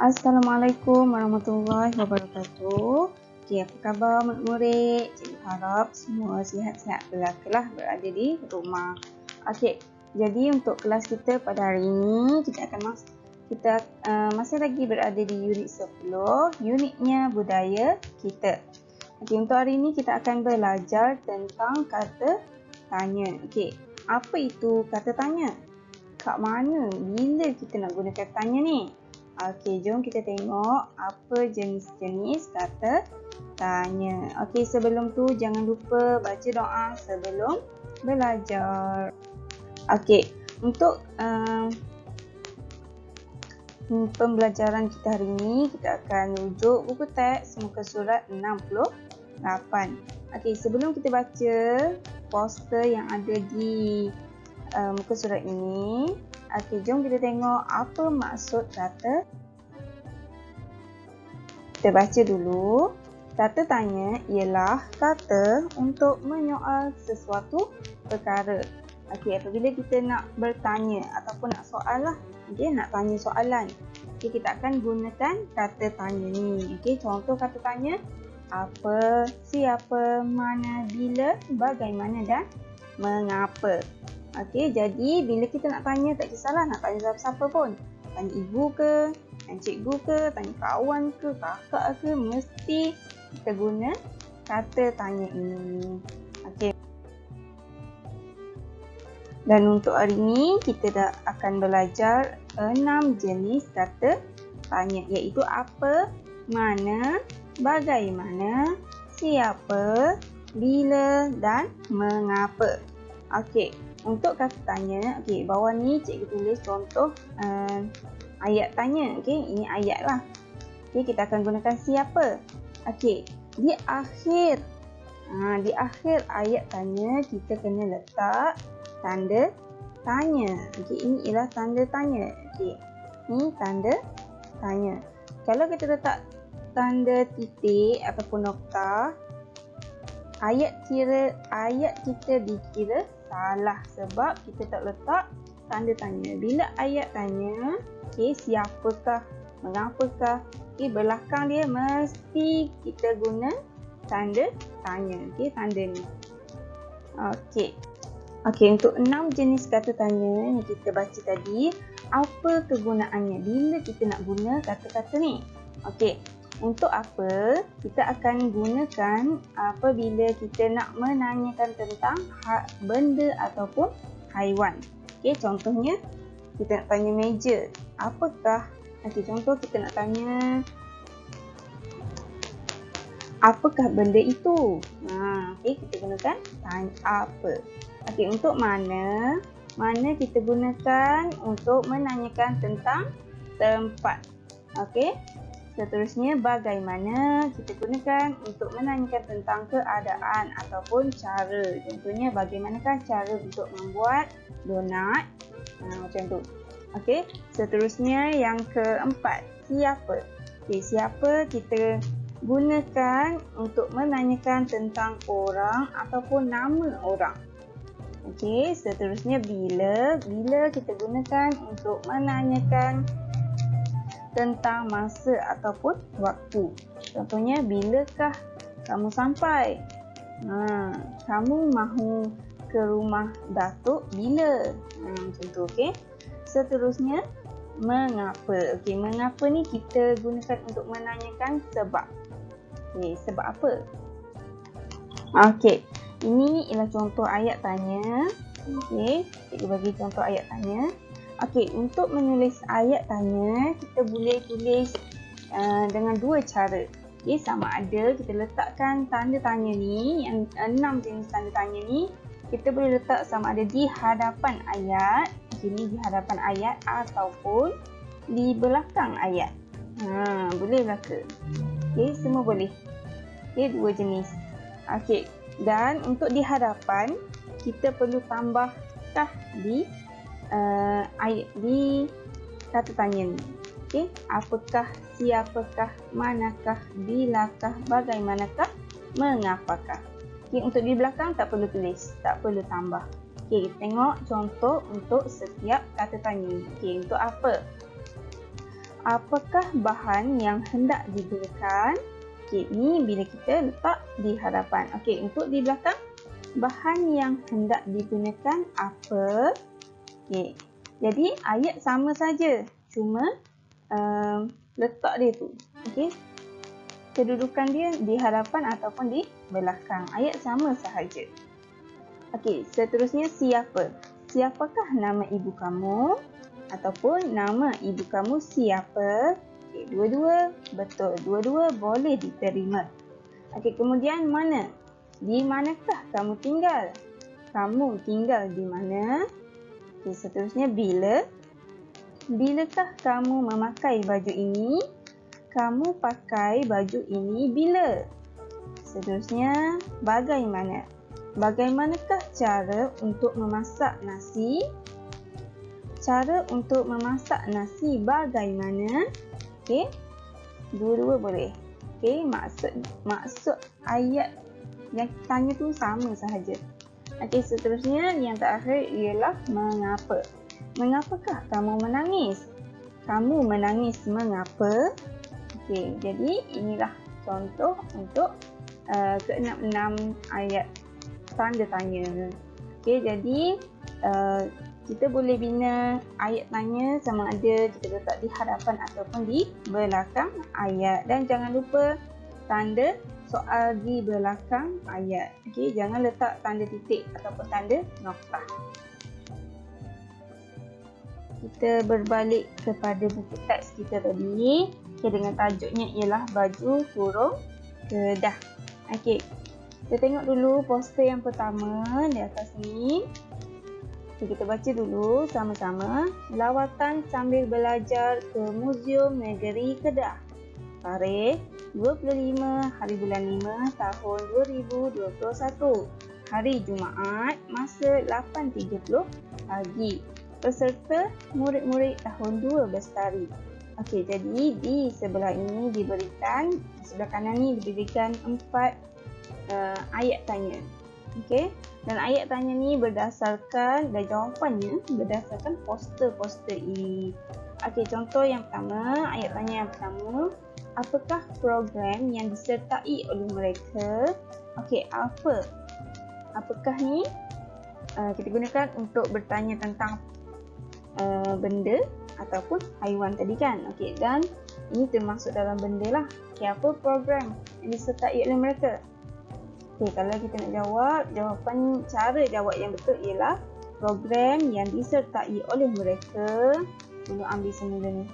Assalamualaikum warahmatullahi wabarakatuh. Okey, apa khabar murid-murid? Cikgu harap semua sihat-sihat belaka berada di rumah. Okey, jadi untuk kelas kita pada hari ini kita masih lagi berada di unit 10, unitnya budaya kita. Okey, untuk hari ini kita akan belajar tentang kata tanya. Okey, apa itu kata tanya? Kat mana? Bila kita nak guna kata tanya ni? Okey, jom kita tengok apa jenis-jenis kata tanya. Okey, sebelum tu jangan lupa baca doa sebelum belajar. Okey, untuk pembelajaran kita hari ini, kita akan rujuk buku teks muka surat 68. Okey, sebelum kita baca poster yang ada di muka surat ini, okey, jom kita tengok apa maksud kata. Kita baca dulu. Kata tanya ialah kata untuk menyoal sesuatu perkara. Okey, apabila kita nak bertanya ataupun nak soal lah, okey, nak tanya soalan, okey, kita akan gunakan kata tanya ni. Okey, contoh kata tanya: apa, siapa, mana, bila, bagaimana dan mengapa. Okey, jadi bila kita nak tanya, tak kisahlah nak tanya siapa-siapa pun. Tanya ibu ke, tanya cikgu ke, tanya kawan ke, kakak ke, mesti kita guna kata tanya ini. Okey. Dan untuk hari ini, kita akan belajar 6 jenis kata tanya, iaitu apa, mana, bagaimana, siapa, bila dan mengapa. Okey. Untuk kata tanya, okey, bawah ni cikgu tulis contoh ayat tanya. Okey, ini ayat lah. Okey, kita akan gunakan siapa. Okey, di akhir ayat tanya kita kena letak tanda tanya. Okey, ini ialah tanda tanya. Okey, ni tanda tanya. Kalau kita letak tanda titik ataupun noktah, ayat kita dikira salah sebab kita tak letak tanda tanya. Bila ayat tanya, okey, siapakah, mengapakah, okey, belakang dia mesti kita guna tanda tanya. Okey, tanda ni. Okey. Okey, untuk 6 jenis kata tanya yang kita baca tadi, apa kegunaannya bila kita nak guna kata-kata ni? Okey. Untuk apa kita akan gunakan apabila kita nak menanyakan tentang benda ataupun haiwan. Okey, contohnya kita nak tanya meja, apakah? Okey, contoh kita nak tanya apakah benda itu? Okey, kita gunakan tanya apa. Okey, untuk mana kita gunakan untuk menanyakan tentang tempat. Okey. Seterusnya, bagaimana kita gunakan untuk menanyakan tentang keadaan ataupun cara. Contohnya, bagaimanakah cara untuk membuat donat? Macam tu. Okey. Seterusnya, yang keempat, siapa? Okey, siapa kita gunakan untuk menanyakan tentang orang ataupun nama orang. Okey, seterusnya bila kita gunakan untuk menanyakan tentang masa ataupun waktu. Contohnya, bilakah kamu sampai? Kamu mahu ke rumah Datuk bila? Macam tu, okey. Seterusnya, mengapa? Okey, mengapa ni kita gunakan untuk menanyakan sebab. Okey, sebab apa? Okey, ini ialah contoh ayat tanya. Okey, cikgu bagi contoh ayat tanya. Okey, untuk menulis ayat tanya, kita boleh tulis dengan dua cara. Okey, sama ada kita letakkan tanda tanya ni, yang 6 jenis tanda tanya ni, kita boleh letak sama ada di hadapan ayat, okey, ni di hadapan ayat ataupun di belakang ayat. Boleh belaka. Okey, semua boleh. Okey, dua jenis. Okey, dan untuk di hadapan, kita perlu tambahkah di ayat di kata tanya ni. Okey, apakah, siapakah, manakah, bilakah, bagaimanakah, mengapakah. Okey, untuk di belakang tak perlu tulis, tak perlu tambah. Okey, tengok contoh untuk setiap kata tanya. Okey, untuk apa? apakah bahan yang hendak digunakan? Okey, ni bila kita letak di hadapan. Okey, untuk di belakang, bahan yang hendak digunakan apa? Okey, jadi ayat sama saja, cuma letak dia tu. Okey, kedudukan dia di hadapan ataupun di belakang. Ayat sama sahaja. Okey, seterusnya siapa? Siapakah nama ibu kamu? Ataupun nama ibu kamu siapa? Okey, dua-dua betul. Dua-dua boleh diterima. Okey, kemudian mana? Di manakah kamu tinggal? Kamu tinggal di mana? Okey, seterusnya bila? Bilakah kamu memakai baju ini? Kamu pakai baju ini bila? Seterusnya, bagaimana? Bagaimanakah cara untuk memasak nasi? Cara untuk memasak nasi bagaimana? Okey, dua-dua boleh. Okey, maksud ayat yang tanya tu sama sahaja. Okey, seterusnya yang terakhir ialah mengapa. Mengapakah kamu menangis? Kamu menangis mengapa? Okey, jadi inilah contoh untuk ke-6 ayat tanda tanya. Okey, jadi kita boleh bina ayat tanya sama ada kita letak di hadapan ataupun di belakang ayat. Dan jangan lupa tanda soal di belakang ayat. Okey, jangan letak tanda titik ataupun tanda noktah. Kita berbalik kepada buku teks kita tadi. Okey, dengan tajuknya ialah baju kurung kedah. Okey, kita tengok dulu poster yang pertama di atas ni. Okay, kita baca dulu sama-sama. Lawatan sambil belajar ke Muzium Negeri Kedah. Tarikh 25 hari bulan 5 tahun 2021. Hari Jumaat, masa 8.30 pagi. Peserta murid-murid tahun 2 Bestari. Okey, jadi di sebelah ini diberikan, di sebelah kanan ni diberikan 4 ayat tanya. Okey, dan ayat tanya ni berdasarkan dan jawapannya berdasarkan poster-poster ini. Okey, contoh yang pertama, ayat tanya yang pertama, apakah program yang disertai oleh mereka? Okey, apakah ni kita gunakan untuk bertanya tentang benda ataupun haiwan tadi kan. Okey, dan ini termasuk dalam benda lah. Okey, apa program yang disertai oleh mereka? Okey, kalau kita nak jawab, cara jawab yang betul ialah program yang disertai oleh mereka. Dulu ambil semula ni.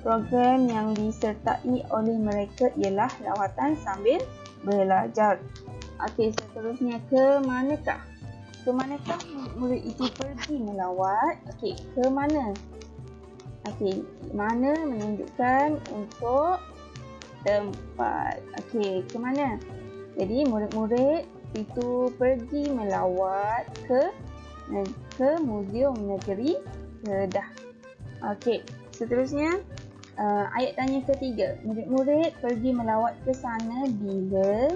Program yang disertai oleh mereka ialah lawatan sambil belajar. Okey, seterusnya ke manakah? Ke manakah murid itu pergi melawat? Okey, ke mana? Okey, mana menunjukkan untuk tempat. Okey, ke mana? Jadi murid-murid itu pergi melawat ke Muzium Negeri Kedah. Okey, seterusnya ayat tanya ketiga. Murid-murid pergi melawat ke sana bila?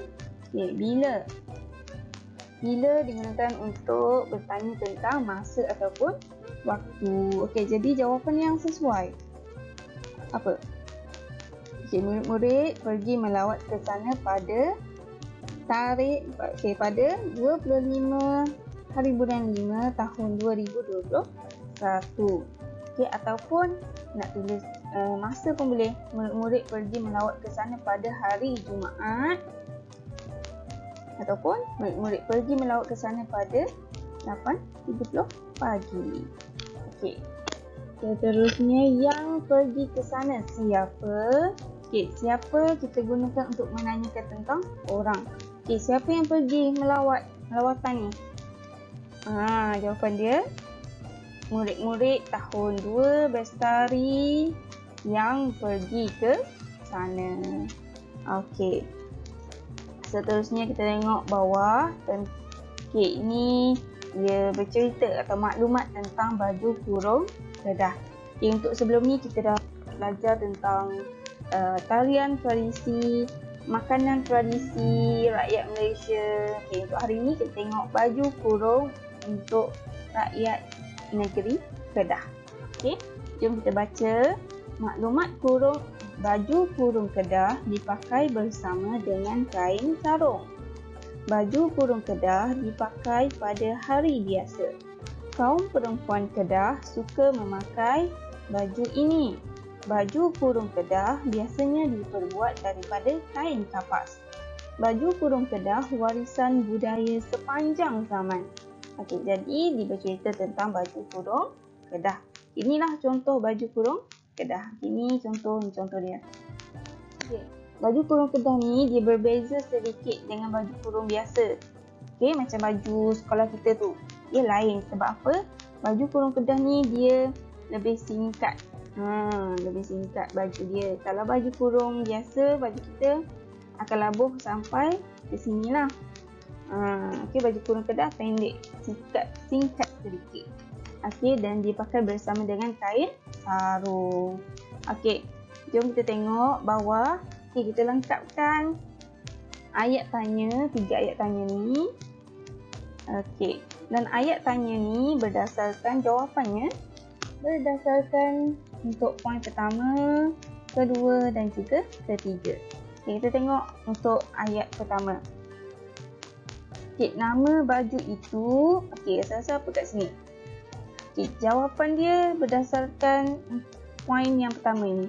Okey, bila? Bila digunakan untuk bertanya tentang masa ataupun waktu. Okey, jadi jawapan yang sesuai apa? Okey, murid-murid pergi melawat ke sana pada tarikh pada 25 hari bulan 5 tahun 2021. Okey, ataupun nak tulis masa pun boleh. Murid-murid pergi melawat ke sana pada hari Jumaat, ataupun murid-murid pergi melawat ke sana pada 8.30 pagi. Okey. Seterusnya yang pergi ke sana siapa? Okey, siapa kita gunakan untuk menanyakan tentang orang. Okey, siapa yang pergi melawatan ni? Jawapan dia murid-murid tahun 2 Bestari yang pergi ke sana. Okey. Seterusnya kita tengok bawah. Okey, ini dia bercerita atau maklumat tentang baju kurung kedah. Okay, untuk sebelum ni kita dah belajar tentang tarian tradisi, makanan tradisi rakyat Malaysia. Okay, untuk hari ni kita tengok baju kurung untuk rakyat negeri Kedah. Okay, jom kita baca. Maklumat kurung baju kurung kedah dipakai bersama dengan kain sarung. Baju kurung kedah dipakai pada hari biasa. Kaum perempuan Kedah suka memakai baju ini. Baju kurung Kedah biasanya diperbuat daripada kain kapas. Baju kurung Kedah warisan budaya sepanjang zaman. Okey, jadi dia bercerita tentang baju kurung Kedah. Inilah contoh baju kurung Kedah. Ini contoh dia. Okey, baju kurung Kedah ni dia berbeza sedikit dengan baju kurung biasa. Okey, macam baju sekolah kita tu. Dia lain sebab apa? Baju kurung Kedah ni dia lebih singkat. Lebih singkat baju dia. Kalau baju kurung biasa, baju kita akan labuh sampai ke sini lah. Okey, baju kurung Kedah pendek, singkat sedikit. Okey, dan dipakai bersama dengan kain sarung. Okey, jom kita tengok bawah. Okey, kita lengkapkan ayat tanya, 3 ayat tanya ni. Okey, dan ayat tanya ni berdasarkan jawapannya berdasarkan untuk poin pertama, kedua dan juga ketiga. Okey, kita tengok untuk ayat pertama. Okey, nama baju itu, okey, rasa apa kat sini? Okey, jawapan dia berdasarkan poin yang pertama ni.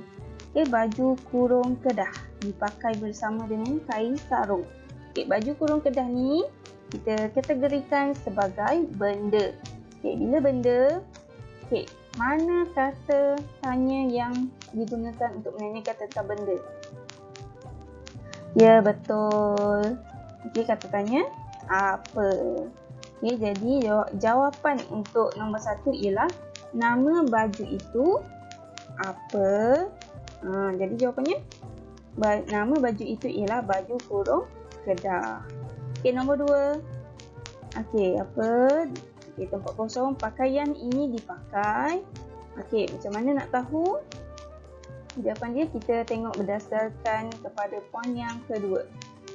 Okey, baju kurung Kedah dipakai bersama dengan kain sarung. Okey, baju kurung Kedah ni kita kategorikan sebagai benda. Okey, bila benda, okey, mana kata tanya yang digunakan untuk menanyakan tentang benda? Ya, betul. Okey, kata tanya apa? Okey, jadi jawapan untuk nombor 1 ialah nama baju itu apa? Jadi jawapannya nama baju itu ialah baju kurung Kedah. Okey, nombor 2. Okey, apa? Okey, tempat kosong, pakaian ini dipakai. Okey, macam mana nak tahu? Jawapan dia kita tengok berdasarkan kepada poin yang kedua.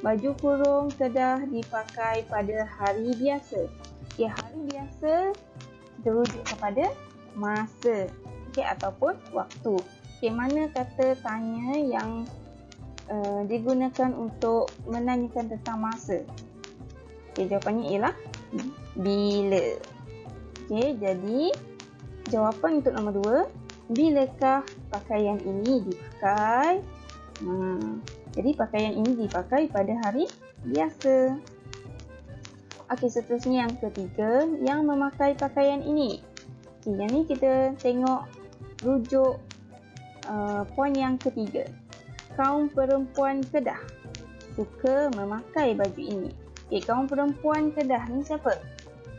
Baju kurung Kedah dipakai pada hari biasa. Okey, hari biasa kita rujuk kepada masa, okey, ataupun waktu. Okey, mana kata tanya yang digunakan untuk menanyakan tentang masa? Okey, jawapannya ialah bila. Okey, jadi jawapan untuk nombor 2, bilakah pakaian ini dipakai? Jadi pakaian ini dipakai pada hari biasa. Okey, seterusnya yang ketiga, yang memakai pakaian ini. Okey, yang ni kita tengok rujuk poin yang ketiga. Kaum perempuan Kedah suka memakai baju ini. Okey, kaum perempuan Kedah ni siapa?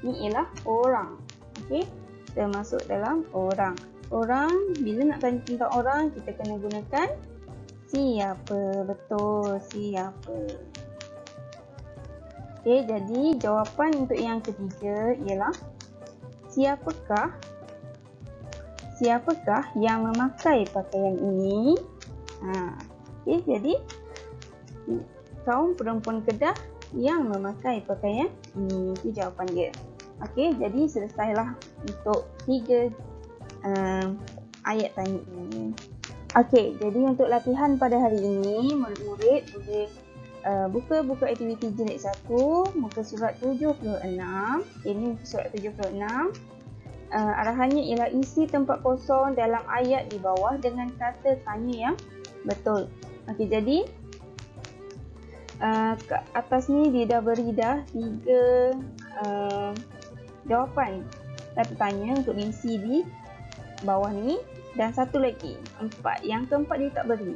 Ni ialah orang. Okey, kita masuk dalam orang. Orang, bila nak tanya tentang orang, kita kena gunakan siapa. Betul, siapa. Okey, jadi jawapan untuk yang ketiga ialah siapakah yang memakai pakaian ini? Okey, jadi kaum perempuan Kedah yang memakai pakaian ini. Itu jawapan dia. Okey, jadi selesailah untuk 3 ayat tanya ini. Okey, jadi untuk latihan pada hari ini, murid-murid boleh buka buku aktiviti jilid 1, muka surat 76. Ini muka surat 76. Arahannya ialah isi tempat kosong dalam ayat di bawah dengan kata tanya yang betul. Okey, jadi ke atas ni dia dah beri 3 jawapan kata tanya untuk diisi di bawah ni, dan satu lagi 4. Yang keempat dia tak beri.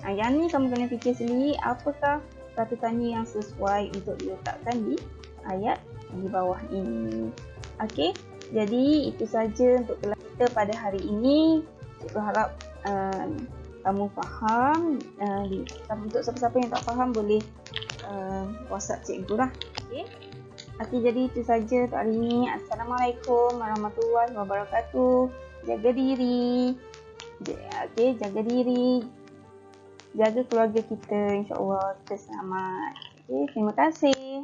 Yang ni kamu kena fikir sendiri apakah kata tanya yang sesuai untuk diletakkan di ayat di bawah ini. Okey, jadi itu saja untuk kelas kita pada hari ini. Cikgu harap kamu faham. Untuk siapa-siapa yang tak faham boleh WhatsApp cikgu lah. Okey, jadi itu saja untuk hari ini. Assalamualaikum warahmatullahi wabarakatuh. Jaga diri. Okey, jaga diri. Jaga keluarga kita, insya-Allah kita selamat. Okey, terima kasih.